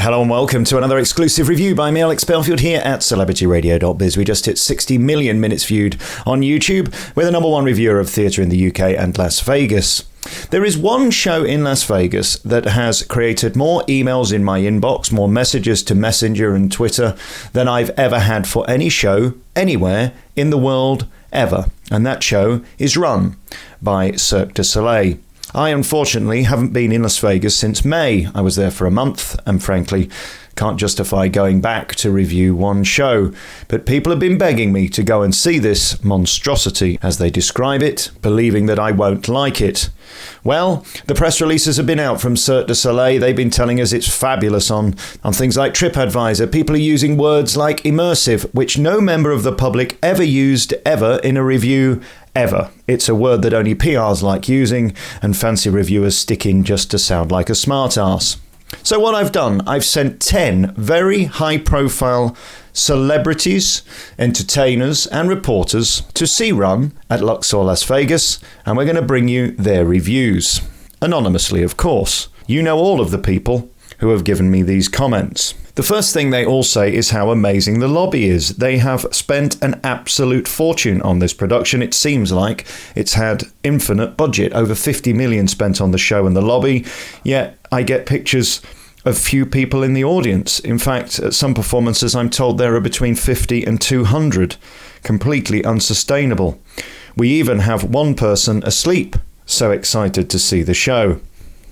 Hello and welcome to another exclusive review by me, Alex Belfield, here at celebrityradio.biz. We just hit 60 million minutes viewed on YouTube. We're the number one reviewer of theatre in the UK and Las Vegas. There is one show in Las Vegas that has created more emails in my inbox, more messages to Messenger and Twitter than I've ever had for any show anywhere in the world ever. And that show is r.u.n. by Cirque du Soleil. I unfortunately haven't been in Las Vegas since May. I was there for a month and frankly can't justify going back to review one show. But people have been begging me to go and see this monstrosity, as they describe it, believing that I won't like it. Well, the press releases have been out from Cirque du Soleil. They've been telling us it's fabulous on things like TripAdvisor. People are using words like immersive, which no member of the public ever used ever in a review ever. It's a word that only PRs like using and fancy reviewers stick in just to sound like a smart-ass. So what I've done, I've sent 10 very high-profile celebrities, entertainers and reporters to see r.u.n. at Luxor, Las Vegas, and we're going to bring you their reviews. Anonymously, of course. You know all of the people who have given me these comments. The first thing they all say is how amazing the lobby is. They have spent an absolute fortune on this production. It seems like it's had infinite budget, over 50 million spent on the show and the lobby, yet I get pictures of few people in the audience. In fact, at some performances I'm told there are between 50 and 200. Completely unsustainable. We even have one person asleep, so excited to see the show.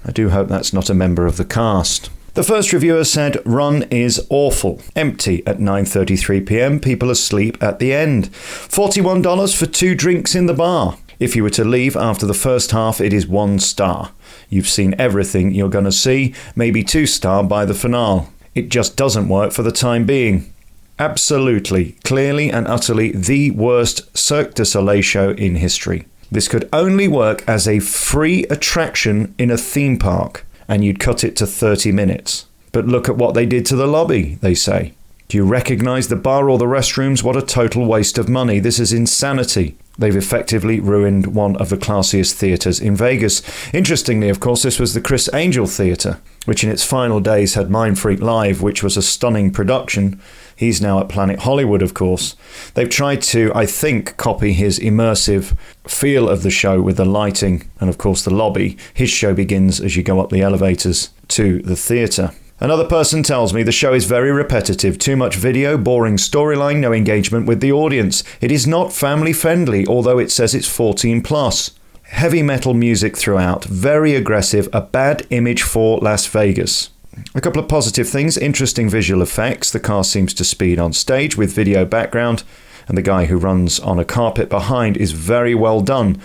I do hope that's not a member of the cast. The first reviewer said r.u.n. is awful. Empty at 9:33 p.m. People asleep at the end. $41 for 2 drinks in the bar. If you were to leave after the first half, it is 1 star. You've seen everything you're going to see, maybe 2 star by the finale. It just doesn't work for the time being. Absolutely, clearly and utterly the worst Cirque du Soleil show in history. This could only work as a free attraction in a theme park, and you'd cut it to 30 minutes. But look at what they did to the lobby, they say. Do you recognise the bar or the restrooms? What a total waste of money. This is insanity. They've effectively ruined one of the classiest theatres in Vegas. Interestingly, of course, this was the Chris Angel Theatre, which in its final days had Mind Freak Live, which was a stunning production. He's now at Planet Hollywood, of course. They've tried to, I think, copy his immersive feel of the show with the lighting and, of course, the lobby. His show begins as you go up the elevators to the theatre. Another person tells me the show is very repetitive, too much video, boring storyline, no engagement with the audience. It is not family friendly, although it says it's 14 plus. Heavy metal music throughout, very aggressive, a bad image for Las Vegas. A couple of positive things, interesting visual effects. The car seems to speed on stage with video background, and the guy who runs on a carpet behind is very well done.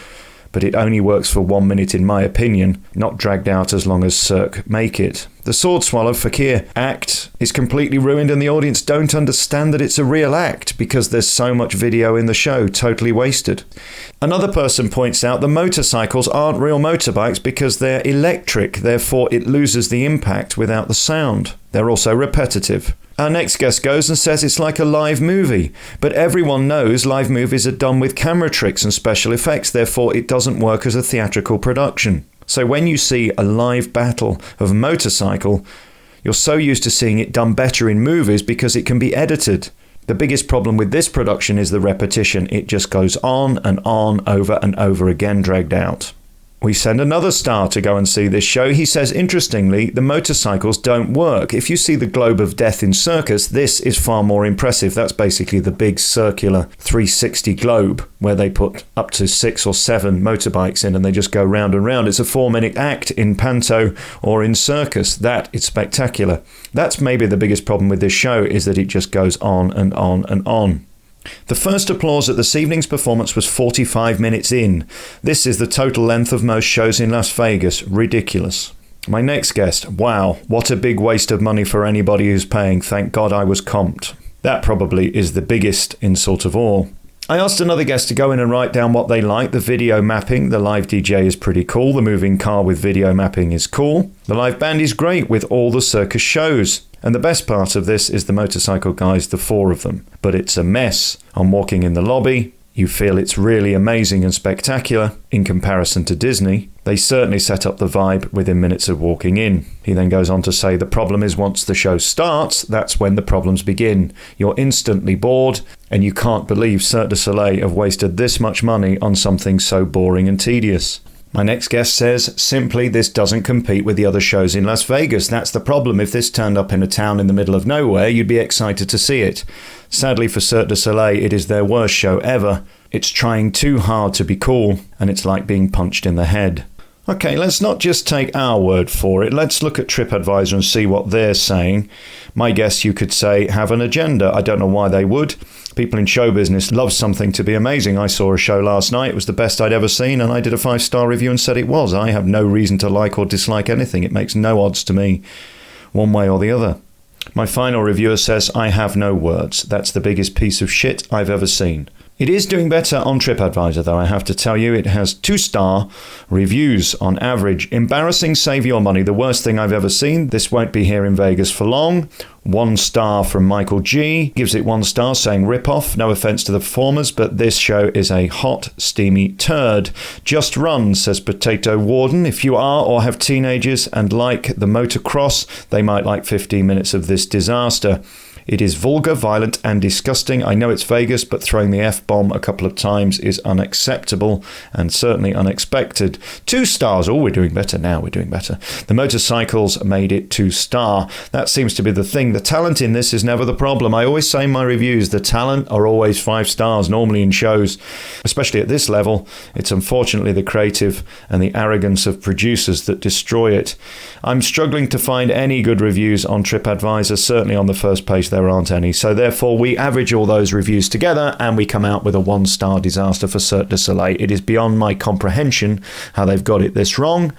But it only works for 1 minute in my opinion, not dragged out as long as Cirque make it. The sword swallow fakir act is completely ruined and the audience don't understand that it's a real act because there's so much video in the show, totally wasted. Another person points out the motorcycles aren't real motorbikes because they're electric, therefore it loses the impact without the sound. They're also repetitive. Our next guest goes and says it's like a live movie, but everyone knows live movies are done with camera tricks and special effects, therefore it doesn't work as a theatrical production. So when you see a live battle of a motorcycle, you're so used to seeing it done better in movies because it can be edited. The biggest problem with this production is the repetition. It just goes on and on, over and over again, dragged out. We send another star to go and see this show. He says, interestingly, the motorcycles don't work. If you see the Globe of Death in Circus, this is far more impressive. That's basically the big circular 360 globe where they put up to 6 or 7 motorbikes in and they just go round and round. It's a 4-minute act in Panto or in Circus. That is spectacular. That's maybe the biggest problem with this show, is that it just goes on and on and on. The first applause at this evening's performance was 45 minutes in. This is the total length of most shows in Las Vegas. Ridiculous. My next guest. Wow, what a big waste of money for anybody who's paying. Thank God I was comped. That probably is the biggest insult of all. I asked another guest to go in and write down what they like. The video mapping, the live DJ is pretty cool. The moving car with video mapping is cool. The live band is great with all the circus shows. And the best part of this is the motorcycle guys, the 4 of them. But it's a mess. On walking in the lobby, you feel it's really amazing and spectacular in comparison to Disney. They certainly set up the vibe within minutes of walking in. He then goes on to say the problem is once the show starts, that's when the problems begin. You're instantly bored and you can't believe Cirque du Soleil have wasted this much money on something so boring and tedious. My next guest says, simply, this doesn't compete with the other shows in Las Vegas. That's the problem. If this turned up in a town in the middle of nowhere, you'd be excited to see it. Sadly for Cirque du Soleil, it is their worst show ever. It's trying too hard to be cool, and it's like being punched in the head. Okay, let's not just take our word for it. Let's look at TripAdvisor and see what they're saying. My guess, you could say, have an agenda. I don't know why they would. People in show business love something to be amazing. I saw a show last night. It was the best I'd ever seen, and I did a 5-star review and said it was. I have no reason to like or dislike anything. It makes no odds to me, one way or the other. My final reviewer says, I have no words. That's the biggest piece of shit I've ever seen. It is doing better on TripAdvisor, though, I have to tell you. It has 2-star reviews on average. Embarrassing, save your money. The worst thing I've ever seen. This won't be here in Vegas for long. 1 star from Michael G. Gives it 1 star, saying rip-off. No offense to the performers, but this show is a hot, steamy turd. Just run, says Potato Warden. If you are or have teenagers and like the motocross, they might like 15 minutes of this disaster. It is vulgar, violent, and disgusting. I know it's Vegas, but throwing the F-bomb a couple of times is unacceptable and certainly unexpected. 2 stars. Oh, we're doing better now. We're doing better. The motorcycles made it 2-star. That seems to be the thing. The talent in this is never the problem. I always say in my reviews, the talent are always 5 stars, normally in shows, especially at this level. It's unfortunately the creative and the arrogance of producers that destroy it. I'm struggling to find any good reviews on TripAdvisor, certainly on the first page there aren't any. So therefore we average all those reviews together and we come out with a 1-star disaster for Cirque du Soleil. It is beyond my comprehension how they've got it this wrong.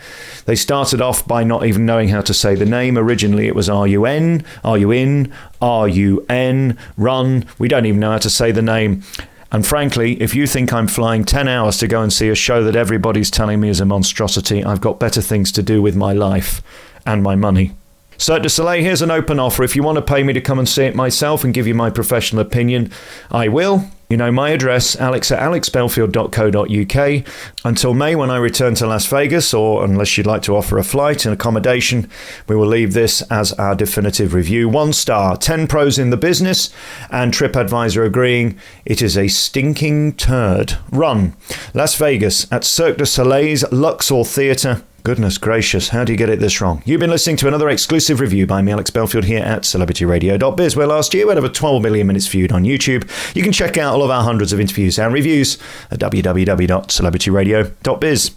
They started off by not even knowing how to say the name. Originally it was r.u.n, r.u.n, r.u.n, run. We don't even know how to say the name. And frankly, if you think I'm flying 10 hours to go and see a show that everybody's telling me is a monstrosity, I've got better things to do with my life and my money. Cirque du Soleil, here's an open offer. If you want to pay me to come and see it myself and give you my professional opinion, I will. You know my address, alex@alexbelfield.co.uk. Until May, when I return to Las Vegas, or unless you'd like to offer a flight and accommodation, we will leave this as our definitive review. 1 star, 10 pros in the business, and TripAdvisor agreeing it is a stinking turd. Run. Las Vegas at Cirque du Soleil's Luxor Theatre. Goodness gracious, how do you get it this wrong? You've been listening to another exclusive review by me, Alex Belfield, here at celebrityradio.biz, where last year we had over 12 million minutes viewed on YouTube. You can check out all of our hundreds of interviews and reviews at www.celebrityradio.biz.